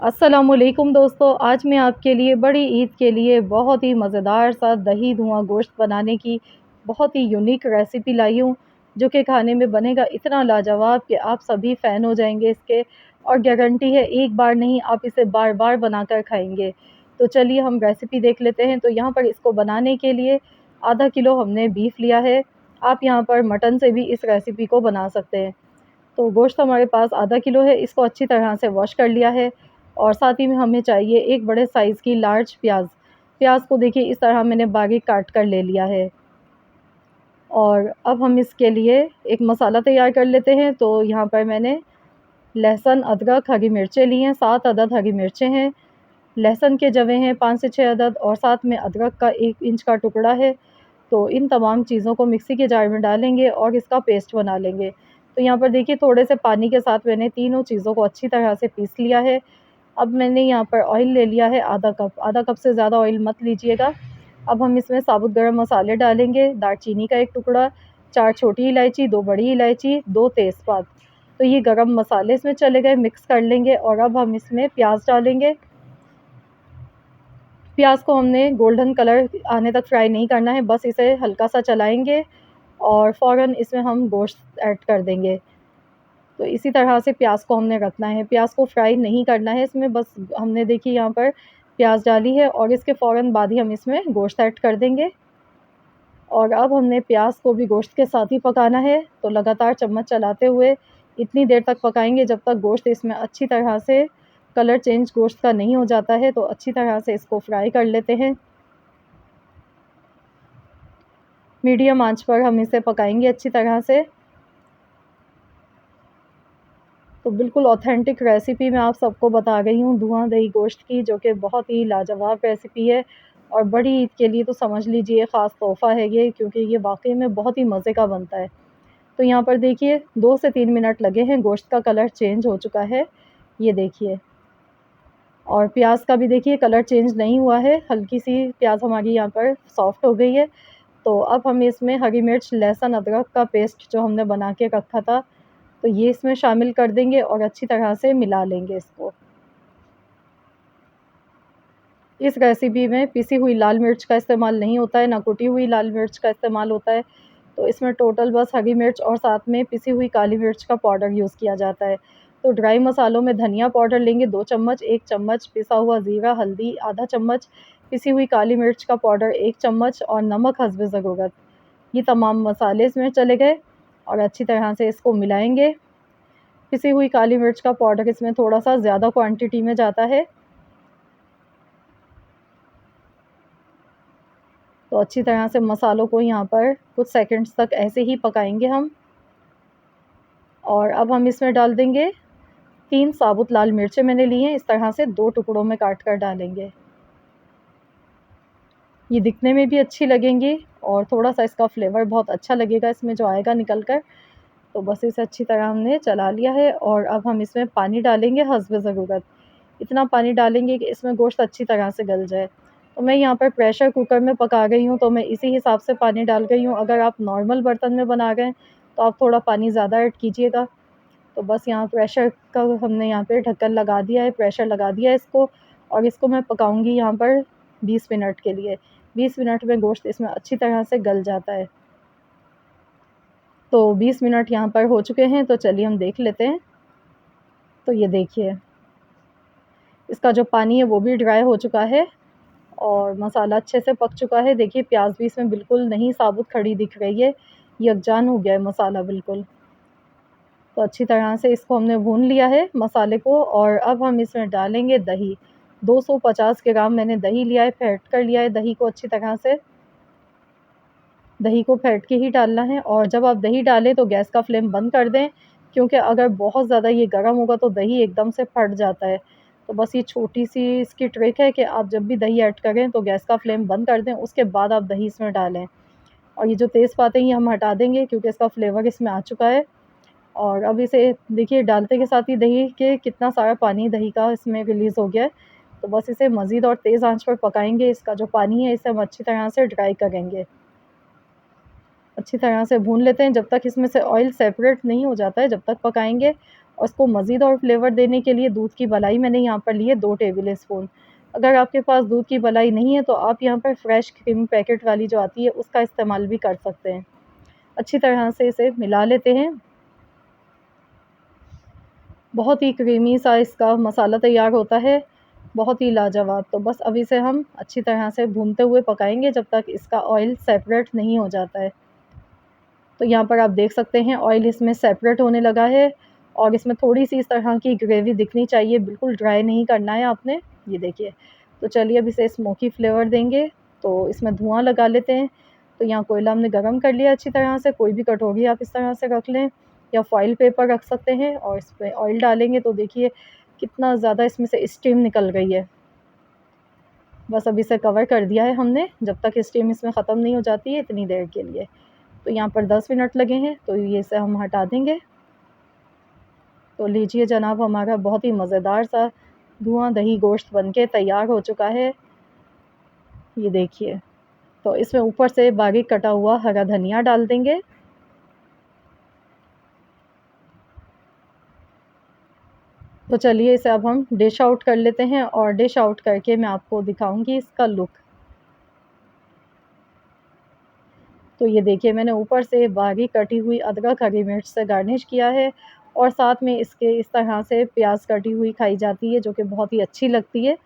अस्सलामुअलैकुम दोस्तों, आज मैं आपके लिए बड़ी ईद के लिए बहुत ही मज़ेदार सा दही धुआँ गोश्त बनाने की बहुत ही यूनिक रेसिपी लाई हूँ, जो कि खाने में बनेगा इतना लाजवाब कि आप सभी फ़ैन हो जाएँगे इसके और गारंटी है एक बार नहीं आप इसे बार-बार बनाकर खाएँगे। तो चलिए हम रेसिपी देख लेते हैं। तो यहाँ पर इसको बनाने के लिए आधा किलो हमने बीफ लिया है। आप यहाँ पर मटन से भी इस रेसिपी को बना सकते हैं। तो गोश्त हमारे पास आधा किलो है, इसको अच्छी तरह से वॉश कर लिया है और साथ ही में हमें चाहिए एक बड़े साइज़ की लार्ज प्याज़। प्याज़ को देखिए इस तरह मैंने बारीक काट कर ले लिया है। और अब हम इसके लिए एक मसाला तैयार कर लेते हैं। तो यहाँ पर मैंने लहसुन, अदरक, हरी मिर्चें ली हैं, 7 अदद हरी मिर्चें हैं। लहसुन के जवे हैं 5 से 6 अदद और साथ में अदरक का 1 इंच का टुकड़ा है। तो इन तमाम चीज़ों को मिक्सी के जार में डालेंगे और इसका पेस्ट बना लेंगे। तो यहाँ पर देखिए थोड़े से पानी के साथ मैंने तीनों चीज़ों को अच्छी तरह से पीस लिया है। अब मैंने यहाँ पर ऑयल ले लिया है आधा कप से ज़्यादा ऑयल मत लीजिएगा। अब हम इसमें साबुत गरम मसाले डालेंगे, दालचीनी का 1 टुकड़ा, 4 छोटी इलायची, 2 बड़ी इलायची, 2 तेज़पात। तो ये गरम मसाले इसमें चले गए, मिक्स कर लेंगे और अब हम इसमें प्याज़ डालेंगे। प्याज़ को हमने गोल्डन कलर आने तक फ्राई नहीं करना है, बस इसे हल्का-सा चलाएँगे और फ़ौरन इसमें हम गोश्त ऐड कर देंगे। तो इसी तरह से प्याज़ को हमने रखना है, प्याज़ को फ्राई नहीं करना है इसमें, बस हमने देखिए यहाँ पर प्याज़ डाली है और इसके फ़ौरन बाद ही हम इसमें गोश्त ऐड कर देंगे। और अब हमने प्याज़ को भी गोश्त के साथ ही पकाना है, तो लगातार चम्मच चलाते हुए इतनी देर तक पकाएँगे जब तक गोश्त इसमें अच्छी तरह से कलर चेंज गोश्त का नहीं हो जाता है। तो अच्छी तरह से इसको फ्राई कर लेते हैं। मीडियम आँच पर हम इसे पकाएँगे अच्छी तरह से। तो बिल्कुल ऑथेंटिक रेसिपी मैं आप सबको बता रही हूँ धुआँ दही गोश्त की, जो कि बहुत ही लाजवाब रेसिपी है और बड़ी ईद के लिए तो समझ लीजिए ख़ास तोहफ़ा है ये, क्योंकि ये वाक़ई में बहुत ही मज़े का बनता है। तो यहाँ पर देखिए 2 से 3 मिनट लगे हैं, गोश्त का कलर चेंज हो चुका है, ये देखिए। और प्याज़ का भी देखिए कलर चेंज नहीं हुआ है, हल्की-सी प्याज़ हमारी यहाँ पर सॉफ्ट हो गई है। तो अब हम इसमें हरी मिर्च, लहसुन, अदरक का पेस्ट जो हमने बना के रखा था, तो ये इसमें शामिल कर देंगे और अच्छी तरह से मिला लेंगे इसको। इस रेसिपी में पिसी हुई लाल मिर्च का इस्तेमाल नहीं होता है, ना कुटी हुई लाल मिर्च का इस्तेमाल होता है। तो इसमें टोटल बस हरी मिर्च और साथ में पिसी हुई काली मिर्च का पाउडर यूज़ किया जाता है। तो ड्राई मसालों में धनिया पाउडर लेंगे 2 चम्मच, 1 चम्मच पिसा हुआ ज़ीरा, हल्दी आधा चम्मच, पिसी हुई काली मिर्च का पाउडर 1 चम्मच और नमक हस्बे ज़रूरत। ये तमाम मसाले इसमें चले गए और अच्छी तरह से इसको मिलाएँगे। पिसी हुई काली मिर्च का पाउडर इसमें थोड़ा-सा ज़्यादा क्वांटिटी में जाता है। तो अच्छी तरह से मसालों को यहाँ पर कुछ सेकंड्स तक ऐसे ही पकाएँगे हम। और अब हम इसमें डाल देंगे 3 साबुत लाल मिर्चें मैंने ली हैं, इस तरह से 2 टुकड़ों में काट कर डालेंगे। ये दिखने में भी अच्छी लगेंगी और थोड़ा-सा इसका फ्लेवर बहुत अच्छा लगेगा इसमें जो आएगा निकल कर। तो बस इसे अच्छी तरह हमने चला लिया है और अब हम इसमें पानी डालेंगे हस्ब ज़रूरत। इतना पानी डालेंगे कि इसमें गोश्त अच्छी तरह से गल जाए। तो मैं यहाँ पर प्रेशर कुकर में पका रही हूँ, तो मैं इसी हिसाब से पानी डाल रही हूँ। अगर आप नॉर्मल बर्तन में बना रहे हैं, तो आप थोड़ा पानी ज़्यादा ऐड कीजिएगा। तो बस यहाँ प्रेशर का हमने यहाँ पे ढक्कन लगा दिया है, प्रेशर लगा दिया है इसको और इसको मैं पकाऊँगी यहाँ पर 20 मिनट के लिए। 20 मिनट में गोश्त इसमें अच्छी तरह से गल जाता है। तो 20 मिनट यहाँ पर हो चुके हैं, तो चलिए हम देख लेते हैं। तो ये देखिए, इसका जो पानी है वो भी ड्राई हो चुका है और मसाला अच्छे से पक चुका है। देखिए प्याज़ भी इसमें बिल्कुल नहीं साबुत खड़ी दिख रही है, यकजान हो गया है मसाला बिल्कुल। तो अच्छी तरह से इसको हमने भून लिया है मसाले को और अब हम इसमें डालेंगे दही। 250 ग्राम मैंने दही लिया है, फेंट कर लिया है दही को अच्छी तरह से। दही को फेंट के ही डालना है और जब आप दही डालें तो गैस का फ्लेम बंद कर दें, क्योंकि अगर बहुत ज़्यादा ये गर्म होगा तो दही एकदम से फट जाता है। तो बस ये छोटी-सी इसकी ट्रिक है कि आप जब भी दही ऐड करें तो गैस का फ्लेम बंद कर दें, उसके बाद आप दही इसमें डालें। और ये जो तेज़पात है ये हम हटा देंगे क्योंकि इसका फ्लेवर इसमें आ चुका है। और अब इसे देखिए डालते के साथ ही दही के कितना सारा पानी दही का इसमें रिलीज़ हो गया है। तो बस इसे मज़ीद और तेज़ आँच पर पकाएँगे, इसका जो पानी है इसे हम अच्छी तरह से ड्राई करेंगे। अच्छी तरह से भून लेते हैं जब तक इसमें से ऑयल सेपरेट नहीं हो जाता है, जब तक पकाएँगे। और उसको मज़ीद और फ्लेवर देने के लिए दूध की मलाई मैंने यहाँ पर ली है 2 टेबल स्पून। अगर आपके पास दूध की मलाई नहीं है तो आप यहाँ पर फ्रेश क्रीम पैकेट वाली जो आती है उसका इस्तेमाल भी कर सकते हैं। अच्छी तरह से इसे मिला लेते हैं। बहुत ही क्रीमी सा इसका मसाला तैयार होता है, बहुत ही लाजवाब। तो बस अब इसे हम अच्छी तरह से भूनते हुए पकाएँगे जब तक इसका ऑयल सेपरेट नहीं हो जाता है। तो यहाँ पर आप देख सकते हैं ऑयल इसमें सेपरेट होने लगा है और इसमें थोड़ी-सी इस तरह की ग्रेवी दिखनी चाहिए, बिल्कुल ड्राई नहीं करना है आपने, ये देखिए। तो चलिए अब इसे स्मोकी फ्लेवर देंगे, तो इसमें धुआँ लगा लेते हैं। तो यहाँ कोयला हमने गरम कर लिया अच्छी तरह से, कोई भी कटोरी आप इस तरह से रख लें या फॉइल पेपर रख सकते हैं और इस पे ऑयल डालेंगे तो देखिए कितना ज़्यादा इसमें से स्टीम निकल रही है। बस अब इसे कवर कर दिया है हमने, जब तक स्टीम इसमें ख़त्म नहीं हो जाती है इतनी देर के लिए। तो यहाँ पर 10 मिनट लगे हैं, तो ये इसे हम हटा देंगे। तो लीजिए जनाब हमारा बहुत ही मज़ेदार सा धुआँ दही गोश्त बनके तैयार हो चुका है। ये देखिए, तो इसमें ऊपर से बारीक कटा हुआ हरा धनिया डाल देंगे। तो चलिए इसे अब हम डिश आउट कर लेते हैं और डिश आउट करके मैं आपको दिखाऊँगी इसका लुक। तो ये देखिए मैंने ऊपर से बारीक कटी हुई अदरक, हरी मिर्च से गार्निश किया है और साथ में इसके इस तरह से प्याज़ कटी हुई खाई जाती है, जो कि बहुत ही अच्छी लगती है।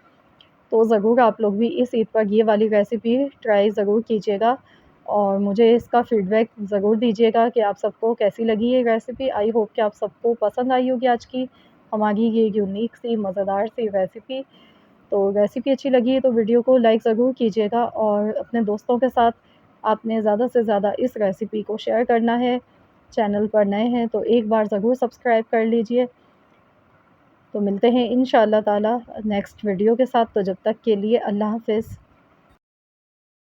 तो ज़रूर आप लोग भी इस ईद पर ये वाली रेसिपी ट्राई ज़रूर कीजिएगा और मुझे इसका फ़ीडबैक ज़रूर दीजिएगा कि आप सबको कैसी लगी ये रेसिपी। आई होप कि आप सबको पसंद आई होगी आज की हमारी ये यूनिक सी मज़ेदार सी रेसिपी। तो रेसिपी अच्छी लगी है तो वीडियो को लाइक ज़रूर कीजिएगा और अपने दोस्तों के साथ आपने ज़्यादा से ज़्यादा इस रेसिपी को शेयर करना है। चैनल पर नए हैं तो एक बार ज़रूर सब्सक्राइब कर लीजिए। तो मिलते हैं इंशाअल्लाह ताला नेक्स्ट वीडियो के साथ, तो जब तक के लिए अल्लाह हाफ़िज़।